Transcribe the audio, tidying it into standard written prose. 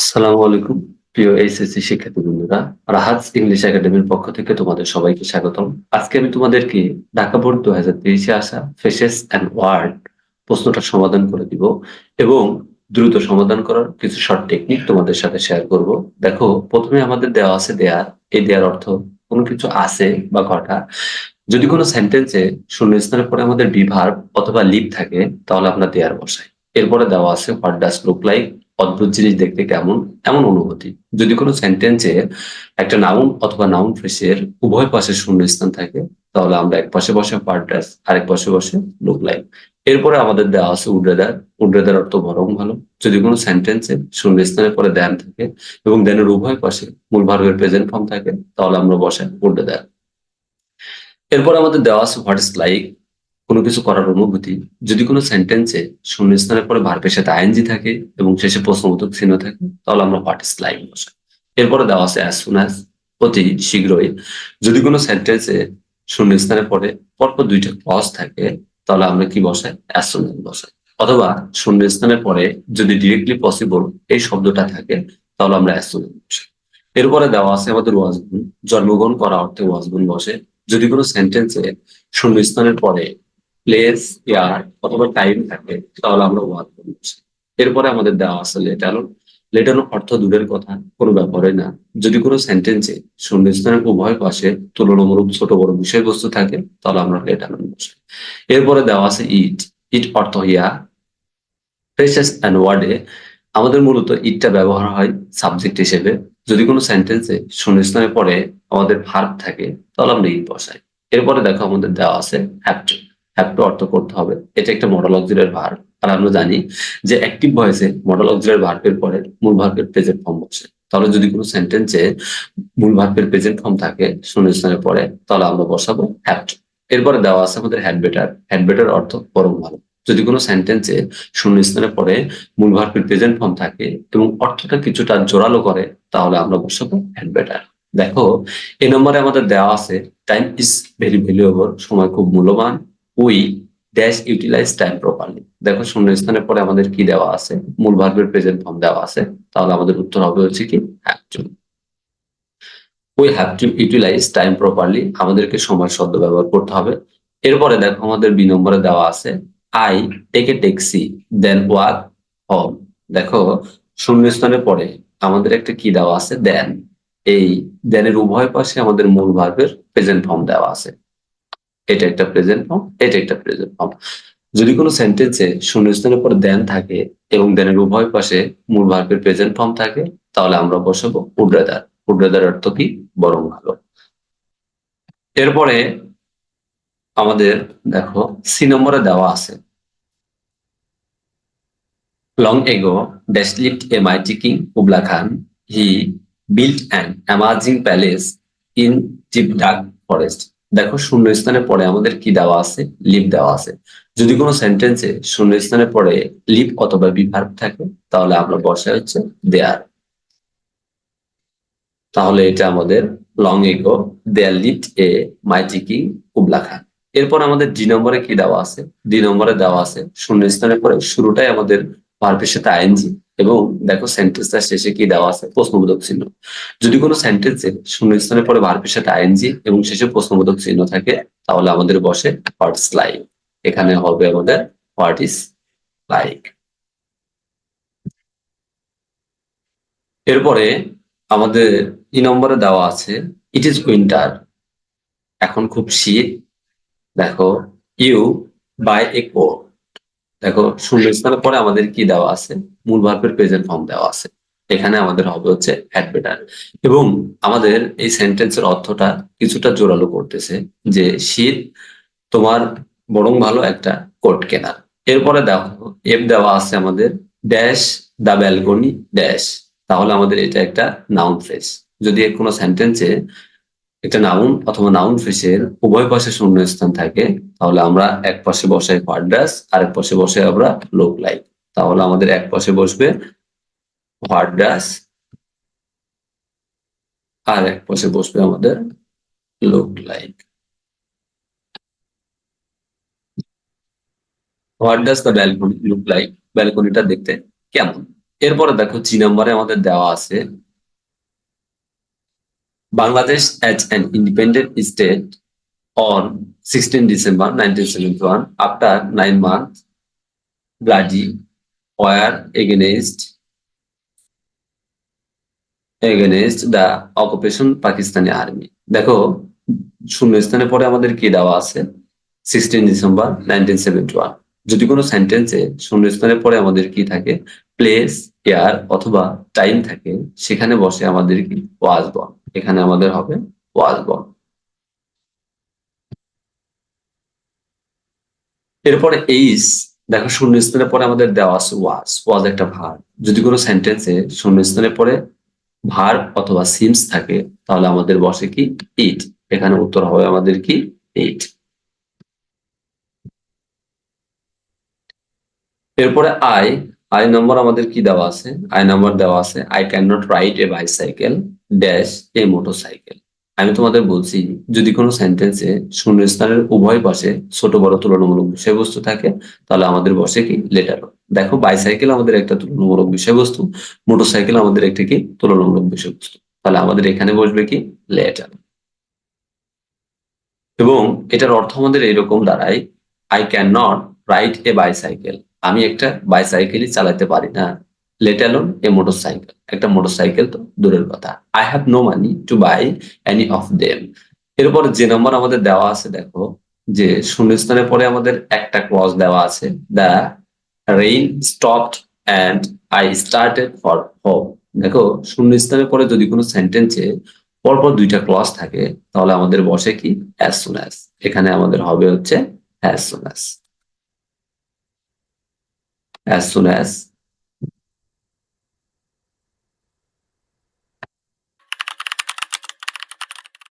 আসসালামু আলাইকুম প্রিয় এইচএসসি শিক্ষার্থী বন্ধুরা। রাহাত ইংলিশ একাডেমির পক্ষ থেকে তোমাদের সবাইকে স্বাগতম। আজকে আমি তোমাদেরকে ঢাকা বোর্ড 2023-এ আসা ফ্রেশেস এন্ড ওয়ার্ড প্রশ্নটা সমাধান করে দিব এবং দ্রুত সমাধান করার কিছু শর্ট টেকনিক তোমাদের সাথে শেয়ার করব। দেখো, প্রথমে আমাদের দেওয়া আছে দেয়ার। এই দেয়ার অর্থ কোনো কিছু আছে বা ঘটা। যদি কোনো সেন্টেন্সে শূন্যস্থানের পরে আমাদের বি ভার্ব অথবা লিভ থাকে, তাহলে আমরা দেয়ার বসাই। এরপরে দেওয়া আছে হোয়াট ডাজ লুক লাইক, অদ্ভুত জিনিস দেখতে কেমন, এমন অনুভূতি। যদি কোনো সেন্টেন্সে একটা নাউন অথবা নাউন ফ্রেজের উভয় পাশে শূন্যস্থান থাকে, তাহলে আমরা এক পাশে বসে হোয়াট ডাজ, আরেক পাশে বসে লুক লাইক। এরপরে আমাদের দেওয়া আছে উড রেদার। উড রেদার অর্থ বরং ভালো। যদি কোনো সেন্টেন্সে শূন্যস্থানের পরে দেন থাকে এবং দেনের উভয় পাশে মূল ভার্বের প্রেজেন্ট ফর্ম থাকে, তাহলে আমরা বসে উড রেদার। এরপর আমাদের দেওয়া আছে হোয়াট ইজ লাইক, কোনো কিছু করার অনুভূতি। যদি কোনো সেন্টেন্সে শূন্যস্থানের পরে ভার্বের সাথে আইএনজি থাকে এবং শেষে প্রশ্নবোধক চিহ্ন থাকে, তাহলে আমরা হোয়াট ইজ লাইক বসাই। এরপরে দেওয়া আছে অ্যাজ সুন অ্যাজ, অতি শীঘ্রই। যদি কোনো সেন্টেন্সে শূন্যস্থানের পরে পরপর দুইটা ক্লজ থাকে, তাহলে আমরা কি বসাই? অ্যাজ সুন অ্যাজ বসাই। অথবা শূন্যস্থানের পরে যদি ডিরেক্টলি পসিবল এই শব্দটা থাকে, তাহলে আমরা অ্যাজ সুন বসাই। এরপরে দেওয়া আছে আমাদের ওয়াজগুন। জন্মগ্রহণ করা অর্থে ওয়াজগুন বসে। যদি কোনো সেন্টেন্সে শূন্যস্থানের পরে প্লেস, ইয়ার অথবা টাইম থাকে, তাহলে আমরা ওয়ার্ক করছি। এরপরে আমাদের দেওয়া আছে লেটানো। লেটানো অর্থ দূরের কথা, কোনো ব্যাপারে না। যদি কোনো সেন্টেন্সে শূন্যস্থানের উভয় পাশে তুলনামূলক ছোট বড় বিষয়বস্তু থাকে, তাহলে আমরা লেটানো বসি। এরপরে দেওয়া আছে ইট। ইট অর্থ ইয়া। ফ্রেশেস অ্যান্ড ওয়ার্ডে আমাদের মূলত ইটটা ব্যবহার হয় সাবজেক্ট হিসেবে। যদি কোনো সেন্টেন্সে শূন্যস্থানের পরে আমাদের ভার্ব থাকে, তাহলে আমরা ইট বসাই। এরপরে দেখো আমাদের দেওয়া আছে হ্যাভ টু। হ্যাভ টু অর্থ করতে হবে। এটা একটা মডেল অক্সিলারি ভার্ব। আর আমরা জানি যে অ্যাক্টিভ ভয়েসে মডেল অক্সিলারি ভার্বের পরে মূল ভার্বের প্রেজেন্ট ফর্ম বসে। তাহলে যদি কোনো সেন্টেন্সে মূল ভার্বের প্রেজেন্ট ফর্ম থাকে শূন্যস্থানের পরে, তাহলে আমরা বসাবো হ্যাভ টু। এরপরে দেওয়া আছে আমাদের হ্যাড বেটার। হ্যাড বেটার অর্থ বরং ভালো। যদি কোনো সেন্টেন্সে শূন্যস্থানের পরে মূল ভার্বের প্রেজেন্ট ফর্ম থাকে এবং অর্থটা কিছুটা জোরালো করে, তাহলে আমরা বসাবো হ্যাড বেটার। দেখো, এই নম্বরে আমাদের দেওয়া আছে টাইম ইজ ভেরি ভ্যালুয়েবল, সময় খুব মূল্যবান। We dash utilize time properly. দেখো, শূন্যস্থানের পরে আমাদের কি দেওয়া আছে? মূল ভার্বের প্রেজেন্ট ফর্ম দেওয়া আছে। তাহলে আমাদের উত্তর হবে হচ্ছে কি have to. We have to utilize time properly, আমাদেরকে সময় সদ্য ব্যবহার করতে হবে। এরপরে দেখো আমাদের বি নম্বরে দেওয়া আছে I take a taxi then walk home. দেখো, শূন্যস্থানের পরে আমাদের একটা কি দেওয়া আছে? দেন। এই দেনের উভয় পাশে আমাদের মূল ভার্বের প্রেজেন্ট ফর্ম দেওয়া আছে। এটা একটা প্রেজেন্ট ফর্ম, এটা একটা প্রেজেন্ট ফর্ম। যদি কোনো সেন্টেন্সে শূন্যস্থানের পর দেন থাকে এবং দেনের উভয় পাশে মূল ভার্বের প্রেজেন্ট ফর্ম থাকে, তাহলে আমরা বসাবো উড রাদার। উড রাদার অর্থ কি? বরং ভালো। এরপরে আমাদের দেখো সি নম্বরে দেওয়া আছে long ago dash lived a mighty king Kubla Khan, he built an amazing palace in চিপডাক ফরেস্ট। দেখো, শূন্যস্থানের পরে আমাদের কি দেওয়া আছে? লিভ দেওয়া আছে। যদি কোনো সেন্টেন্সে শূন্যস্থানের পরে লিভ অথবা বি ভার্ব থাকে, তাহলে আমরা বসাই হচ্ছে দেয়ার। তাহলে এটা আমাদের long ago there lived a mighty king Kubla Khan. এরপর আমাদের ডি নম্বরে কি দেওয়া আছে? ডি নম্বরে দেওয়া আছে শূন্যস্থানের পরে শুরুটাই আমাদের ভার্বের সাথে আইএনজি এবং দেখো সেন্টেন্সটার শেষে কি দেওয়া আছে? প্রশ্নবোধক চিহ্ন। যদি কোনো সেন্টেন্সে শূন্যস্থানের পরে ভার্বের সাথে আইএনজি এবং শেষে প্রশ্নবোধক চিহ্ন থাকে, তাহলে আমাদের বসে হোয়াট ইজ লাইক। এখানে হবে আমাদের হোয়াট ইজ লাইক। এরপরে আমাদের ই নম্বরে দেওয়া আছে ইট ইজ উইন্টার, এখন খুব শীত। দেখো, ইউ বাই এ কোট। দেখো, শূন্যস্থানের পরে আমাদের কি দেওয়া আছে? মূল ভার্বের প্রেজেন্ট ফর্ম দেওয়া আছে। এখানে আমাদের হবে হচ্ছে হ্যাড বেটার। এবং আমাদের এই সেন্টেন্সের অর্থটা কিছুটা জোরালো করতেছে যে শীত তোমার বরং ভালো একটা কোট কেনা। এরপরে দেখো এফ দেওয়া আছে আমাদের ড্যাশ দা ব্যালকনি ড্যাশ। তাহলে আমাদের এটা একটা নাউন ফ্রেজ। যদি কোনো সেন্টেন্সে একটা নাউন অথবা নাউন ফ্রেজের উভয় পাশে শূন্যস্থান থাকে, তাহলে আমরা এক পাশে বসাই হোয়াট ডাজ, আর এক পাশে বসে আমরা লুক লাইক। তাহলে আমাদের এক পাশে বসবে হোয়াট ডাজ, আর এক পাশে বসবে আমাদের look like. What does the balcony look like, ব্যালকনিটা দেখতে কেমন? এরপরে দেখো জি নাম্বারে আমাদের দেওয়া আছে Bangladesh as an independent state on 16 December 1971 after 9 months bloody war against the occupation Pakistani army। দেখো শূন্যস্থানের পরে আমাদের কি দেওয়া আছে 16 ডিসেম্বর 1971। যদি কোনো সেন্টেন্সে শূন্যস্থানের পরে আমাদের কি থাকে প্লেস ইয়ার অথবা টাইম থাকে সেখানে বসে আমাদের কি ওয়াজ বর্ন, এখানে আমাদের হবে ওয়াজ বর্ন। এরপরে এইস, দেখো শূন্যস্থানের পরে আমাদের দেওয়া আছে ওয়াজ, ওয়াজ একটা ভার্ব। যদি কোনো সেন্টেন্সে শূন্যস্থানের পরে ভার্ব অথবা সিমস থাকে তাহলে আমাদের বসে কি ইট, এখানে উত্তর হবে আমাদের কি ইট। এরপরে আই, আই নম্বর আমাদের কি দেওয়া আছে, আই নাম্বার দেওয়া আছে I can not ride a bicycle dash a motorcycle. আমি তোমাদের বলছি যদি কোনো সেন্টেন্সে শূন্যস্থানের উভয় পাশে ছোট বড় তুলনামূলক বিষয়বস্তু থাকে তাহলে আমাদের বসে কি লেটার। দেখো বাইসাইকেল আমাদের একটা তুলনামূলক বিষয়বস্তু, মোটরসাইকেল আমাদের একটা কি তুলনামূলক বিষয়বস্তু, তাহলে আমাদের এখানে বসবে কি লেটার। এবং এটার অর্থ আমাদের এরকম দাঁড়ায় I can not ride a bicycle, আমি একটা বাইসাইকেলই চালাতে পারি না, লেট অ্যালোন এ মোটরসাইকেল, একটা মোটরসাইকেল তো দূরের কথা। I have no money to buy any of them. এরপরে যে নম্বর আমাদের দেওয়া আছে দেখো যে শূন্যস্থানের পরে আমাদের একটা ক্লজ দেওয়া আছে the rain stopped and I started for home. দেখো শূন্যস্থানের পরে যদি কোনো সেন্টেন্সে পরপর দুইটা ক্লজ থাকে তাহলে আমাদের বসে কি অ্যাজ সুন অ্যাজ, এখানে আমাদের হবে হচ্ছে as soon as, as soon as